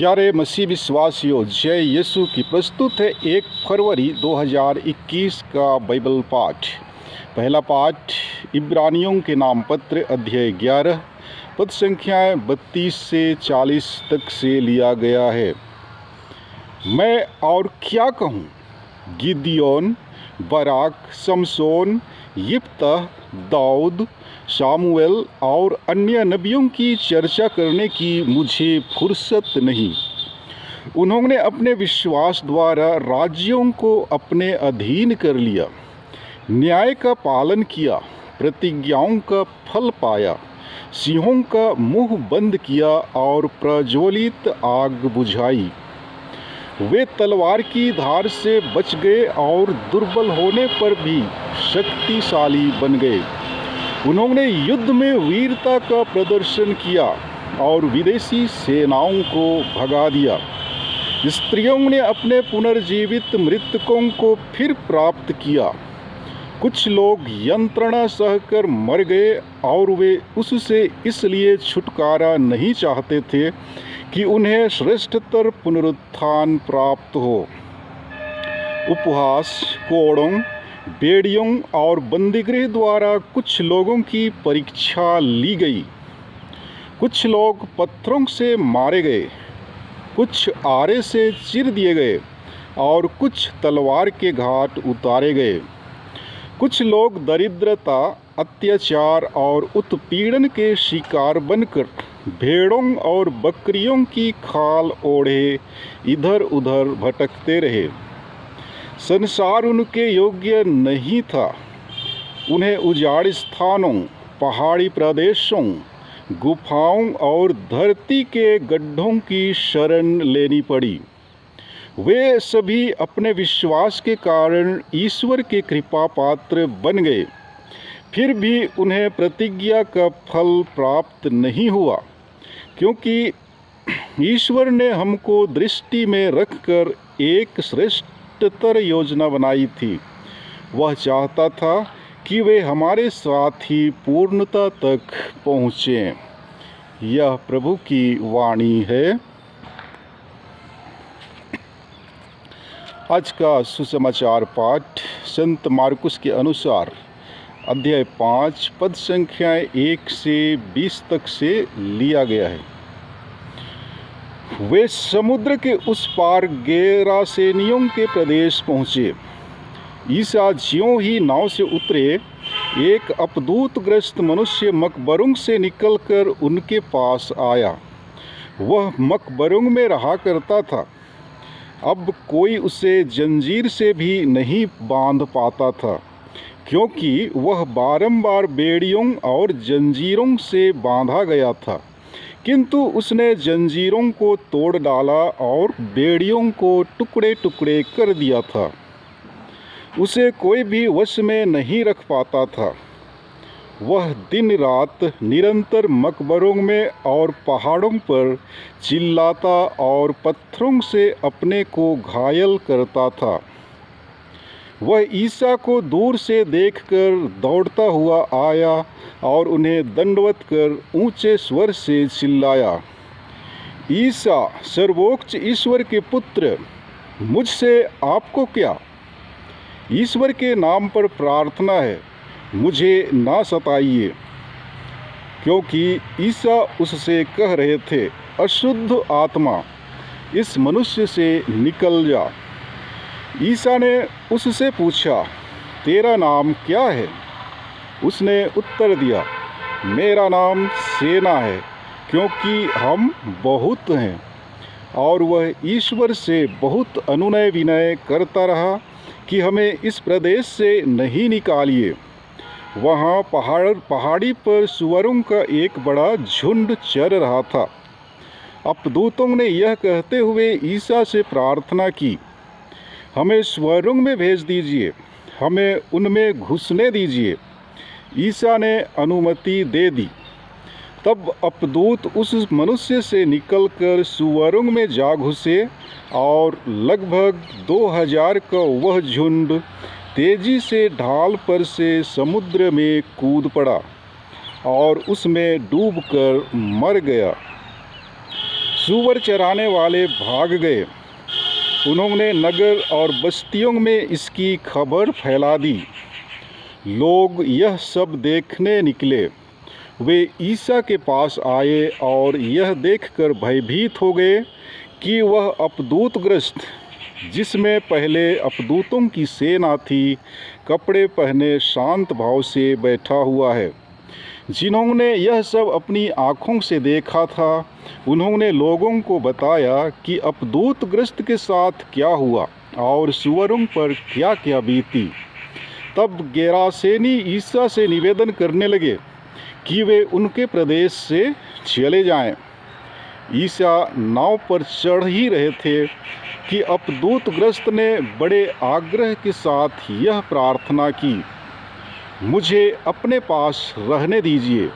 प्यारे मसीह विश्वासियों, जय यीशु की। प्रस्तुत है 1 फरवरी 2021 का बाइबल पाठ। पहला पाठ इब्रानियों के नाम पत्र अध्याय 11 पद संख्याएँ 32 से 40 तक से लिया गया है। मैं और क्या कहूँ? गिदियोन, बराक, शमशोन, यिप्तह, दाऊद, शामुएल और अन्य नबियों की चर्चा करने की मुझे फुर्सत नहीं। उन्होंने अपने विश्वास द्वारा राज्यों को अपने अधीन कर लिया, न्याय का पालन किया, प्रतिज्ञाओं का फल पाया, सिंहों का मुंह बंद किया और प्रज्वलित आग बुझाई। वे तलवार की धार से बच गए और दुर्बल होने पर भी शक्तिशाली बन गए। उन्होंने युद्ध में वीरता का प्रदर्शन किया और विदेशी सेनाओं को भगा दिया। स्त्रियों ने अपने पुनर्जीवित मृतकों को फिर प्राप्त किया। कुछ लोग यंत्रणा सहकर मर गए और वे उससे इसलिए छुटकारा नहीं चाहते थे कि उन्हें श्रेष्ठतर पुनरुत्थान प्राप्त हो। उपहास, कोड़ों, बेड़ियों और बंदीगृह द्वारा कुछ लोगों की परीक्षा ली गई। कुछ लोग पत्थरों से मारे गए, कुछ आरे से चीर दिए गए और कुछ तलवार के घाट उतारे गए। कुछ लोग दरिद्रता, अत्याचार और उत्पीड़न के शिकार बनकर भेड़ों और बकरियों की खाल ओढ़े इधर उधर भटकते रहे। संसार उनके योग्य नहीं था। उन्हें उजाड़ स्थानों, पहाड़ी प्रदेशों, गुफाओं और धरती के गड्ढों की शरण लेनी पड़ी। वे सभी अपने विश्वास के कारण ईश्वर के कृपा पात्र बन गए, फिर भी उन्हें प्रतिज्ञा का फल प्राप्त नहीं हुआ, क्योंकि ईश्वर ने हमको दृष्टि में रखकर एक श्रेष्ठतर योजना बनाई थी। वह चाहता था कि वे हमारे साथ ही पूर्णता तक पहुँचें। यह प्रभु की वाणी है। आज का सुसमाचार पाठ संत मार्कुस के अनुसार अध्याय 5 पद संख्याएँ 1 से 20 तक से लिया गया है। वे समुद्र के उस पार गेरासेनियों के प्रदेश पहुँचे। ईसा ज्यों ही नाव से उतरे, एक अपदूतग्रस्त मनुष्य मकबरों से निकलकर उनके पास आया। वह मकबरों में रहा करता था। अब कोई उसे जंजीर से भी नहीं बांध पाता था, क्योंकि वह बारंबार बेड़ियों और जंजीरों से बांधा गया था। किंतु उसने जंजीरों को तोड़ डाला और बेड़ियों को टुकड़े टुकड़े कर दिया था। उसे कोई भी वश में नहीं रख पाता था। वह दिन रात निरंतर मकबरों में और पहाड़ों पर चिल्लाता और पत्थरों से अपने को घायल करता था। वह ईसा को दूर से देखकर दौड़ता हुआ आया और उन्हें दंडवत कर ऊंचे स्वर से चिल्लाया, ईसा, सर्वोच्च ईश्वर के पुत्र, मुझसे आपको क्या? ईश्वर के नाम पर प्रार्थना है, मुझे ना सताइए। क्योंकि ईसा उससे कह रहे थे, अशुद्ध आत्मा, इस मनुष्य से निकल जा। ईसा ने उससे पूछा, तेरा नाम क्या है? उसने उत्तर दिया, मेरा नाम सेना है, क्योंकि हम बहुत हैं। और वह ईश्वर से बहुत अनुनय विनय करता रहा कि हमें इस प्रदेश से नहीं निकालिए। वहाँ पहाड़ी पर सुअरों का एक बड़ा झुंड चर रहा था। अपदूतों ने यह कहते हुए ईसा से प्रार्थना की, हमें सुअरों में भेज दीजिए, हमें उनमें घुसने दीजिए। ईसा ने अनुमति दे दी। तब अपदूत उस मनुष्य से निकलकर सुअरों में जा घुसे और लगभग 2000 का वह झुंड तेजी से ढाल पर से समुद्र में कूद पड़ा और उसमें डूबकर मर गया। सूअर चराने वाले भाग गए। उन्होंने नगर और बस्तियों में इसकी खबर फैला दी। लोग यह सब देखने निकले। वे ईसा के पास आए और यह देखकर भयभीत हो गए कि वह अपदूतग्रस्त, जिसमें पहले अपदूतों की सेना थी, कपड़े पहने शांत भाव से बैठा हुआ है। जिन्होंने यह सब अपनी आँखों से देखा था, उन्होंने लोगों को बताया कि अपदूतग्रस्त के साथ क्या हुआ और सूअरों पर क्या क्या बीती। तब गेरासेनी ईसा से निवेदन करने लगे कि वे उनके प्रदेश से चले जाएं। ईसा नाव पर चढ़ ही रहे थे कि अपदूतग्रस्त ने बड़े आग्रह के साथ यह प्रार्थना की, मुझे अपने पास रहने दीजिए।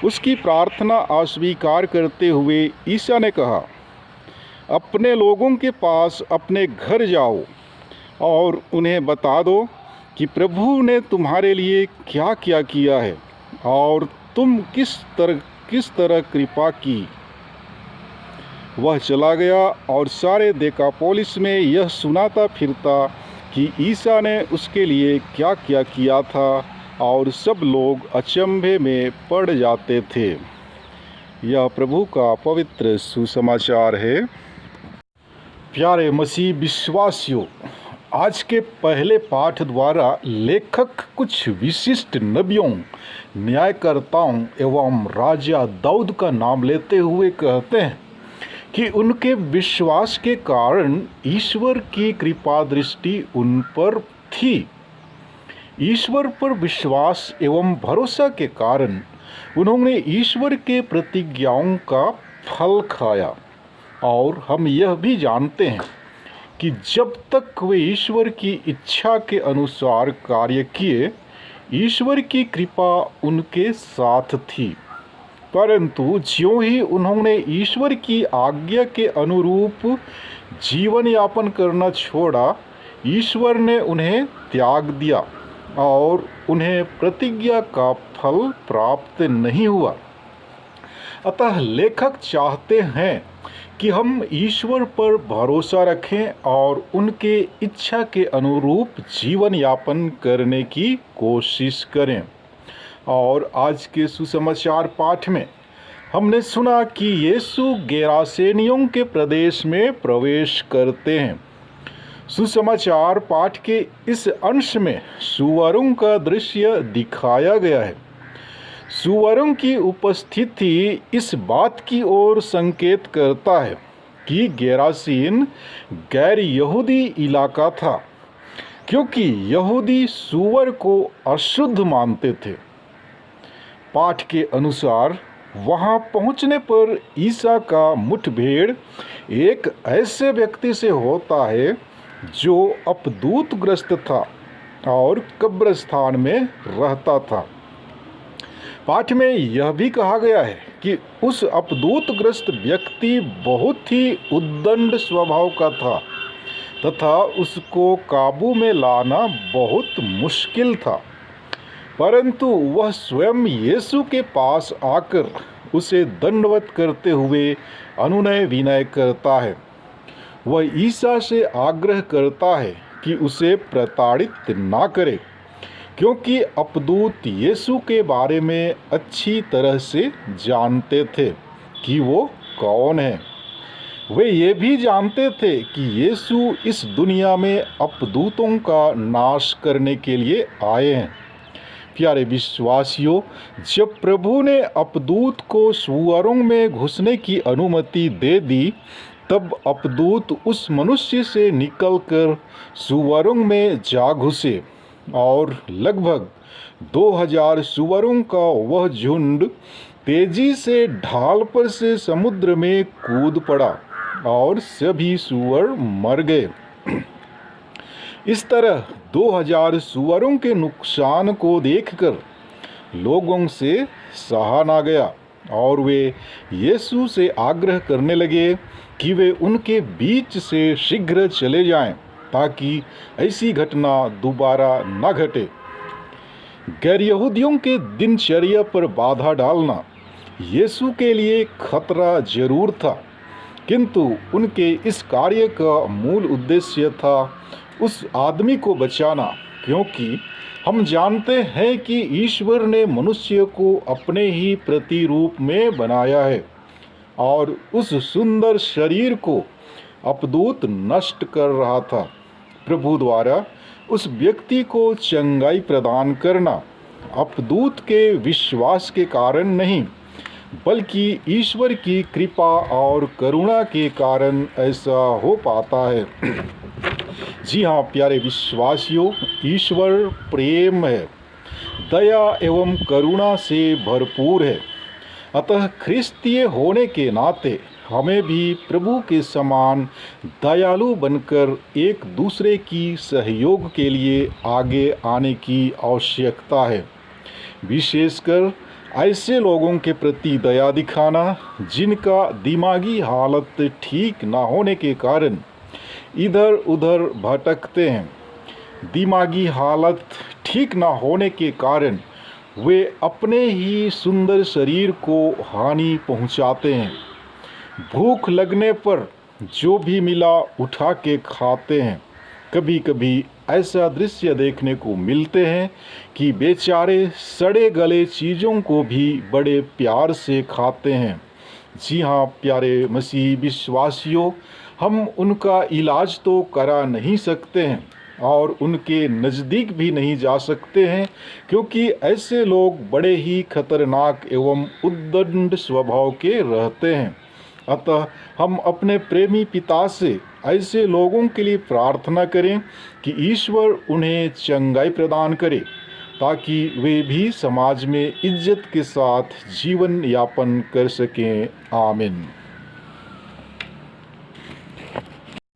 उसकी प्रार्थना अस्वीकार करते हुए ईसा ने कहा, अपने लोगों के पास अपने घर जाओ और उन्हें बता दो कि प्रभु ने तुम्हारे लिए क्या क्या किया है और तुम किस तरह कृपा की। वह चला गया और सारे देकापोलिस में यह सुनाता फिरता कि ईसा ने उसके लिए क्या क्या किया था, और सब लोग अचंभे में पड़ जाते थे। यह प्रभु का पवित्र सुसमाचार है। प्यारे मसीह विश्वासियों, आज के पहले पाठ द्वारा लेखक कुछ विशिष्ट नबियों, न्यायकर्ताओं एवं राजा दाऊद का नाम लेते हुए कहते हैं कि उनके विश्वास के कारण ईश्वर की कृपा दृष्टि उन पर थी। ईश्वर पर विश्वास एवं भरोसा के कारण उन्होंने ईश्वर के प्रतिज्ञाओं का फल खाया। और हम यह भी जानते हैं कि जब तक वे ईश्वर की इच्छा के अनुसार कार्य किए, ईश्वर की कृपा उनके साथ थी। परंतु ज्यों ही उन्होंने ईश्वर की आज्ञा के अनुरूप जीवन यापन करना छोड़ा, ईश्वर ने उन्हें त्याग दिया और उन्हें प्रतिज्ञा का फल प्राप्त नहीं हुआ। अतः लेखक चाहते हैं कि हम ईश्वर पर भरोसा रखें और उनके इच्छा के अनुरूप जीवन यापन करने की कोशिश करें। और आज के सुसमाचार पाठ में हमने सुना कि यीशु गेरासेनियों के प्रदेश में प्रवेश करते हैं। सुसमाचार पाठ के इस अंश में सूअरों का दृश्य दिखाया गया है। सूअरों की उपस्थिति इस बात की ओर संकेत करता है कि गेरासीन गैर यहूदी इलाका था, क्योंकि यहूदी सूअर को अशुद्ध मानते थे। पाठ के अनुसार वहां पहुंचने पर ईसा का मुठभेड़ एक ऐसे व्यक्ति से होता है जो अपदूतग्रस्त था और कब्रिस्तान में रहता था। पाठ में यह भी कहा गया है कि उस अपदूतग्रस्त व्यक्ति बहुत ही उद्दंड स्वभाव का था तथा उसको काबू में लाना बहुत मुश्किल था। परंतु वह स्वयं यीशु के पास आकर उसे दंडवत करते हुए अनुनय विनय करता है। वह ईसा से आग्रह करता है कि उसे प्रताड़ित ना करे, क्योंकि अपदूत यीशु के बारे में अच्छी तरह से जानते थे कि वो कौन है। वे ये भी जानते थे कि यीशु इस दुनिया में अपदूतों का नाश करने के लिए आए हैं। प्यारे विश्वासियों, जब प्रभु ने अपदूत को सूअरों में घुसने की अनुमति दे दी, तब अपदूत उस मनुष्य से निकलकर सूअरों में जा घुसे और लगभग 2000 सूअरों का वह झुंड तेजी से ढाल पर से समुद्र में कूद पड़ा और सभी सूअर मर गए। इस तरह 2000 सूअरों के नुकसान को देखकर लोगों से सहा ना गया और वे यीशु से आग्रह करने लगे कि वे उनके बीच से शीघ्र चले जाएं, ताकि ऐसी घटना दोबारा न घटे। गैर यहूदियों के दिनचर्या पर बाधा डालना यीशु के लिए खतरा जरूर था, किंतु उनके इस कार्य का मूल उद्देश्य था उस आदमी को बचाना, क्योंकि हम जानते हैं कि ईश्वर ने मनुष्य को अपने ही प्रतिरूप में बनाया है और उस सुंदर शरीर को अपदूत नष्ट कर रहा था। प्रभु द्वारा उस व्यक्ति को चंगाई प्रदान करना अपदूत के विश्वास के कारण नहीं, बल्कि ईश्वर की कृपा और करुणा के कारण ऐसा हो पाता है। जी हाँ प्यारे विश्वासियों, ईश्वर प्रेम है, दया एवं करुणा से भरपूर है। अतः ख्रिस्तीय होने के नाते हमें भी प्रभु के समान दयालु बनकर एक दूसरे की सहयोग के लिए आगे आने की आवश्यकता है। विशेषकर ऐसे लोगों के प्रति दया दिखाना जिनका दिमागी हालत ठीक ना होने के कारण इधर उधर भटकते हैं। दिमागी हालत ठीक ना होने के कारण वे अपने ही सुंदर शरीर को हानि पहुंचाते हैं। भूख लगने पर जो भी मिला उठा के खाते हैं। कभी कभी ऐसा दृश्य देखने को मिलते हैं कि बेचारे सड़े गले चीज़ों को भी बड़े प्यार से खाते हैं। जी हाँ प्यारे मसीह विश्वासियों, हम उनका इलाज तो करा नहीं सकते हैं और उनके नज़दीक भी नहीं जा सकते हैं, क्योंकि ऐसे लोग बड़े ही खतरनाक एवं उद्दंड स्वभाव के रहते हैं। अतः हम अपने प्रेमी पिता से ऐसे लोगों के लिए प्रार्थना करें कि ईश्वर उन्हें चंगाई प्रदान करे, ताकि वे भी समाज में इज्जत के साथ जीवन यापन कर सकें। आमीन।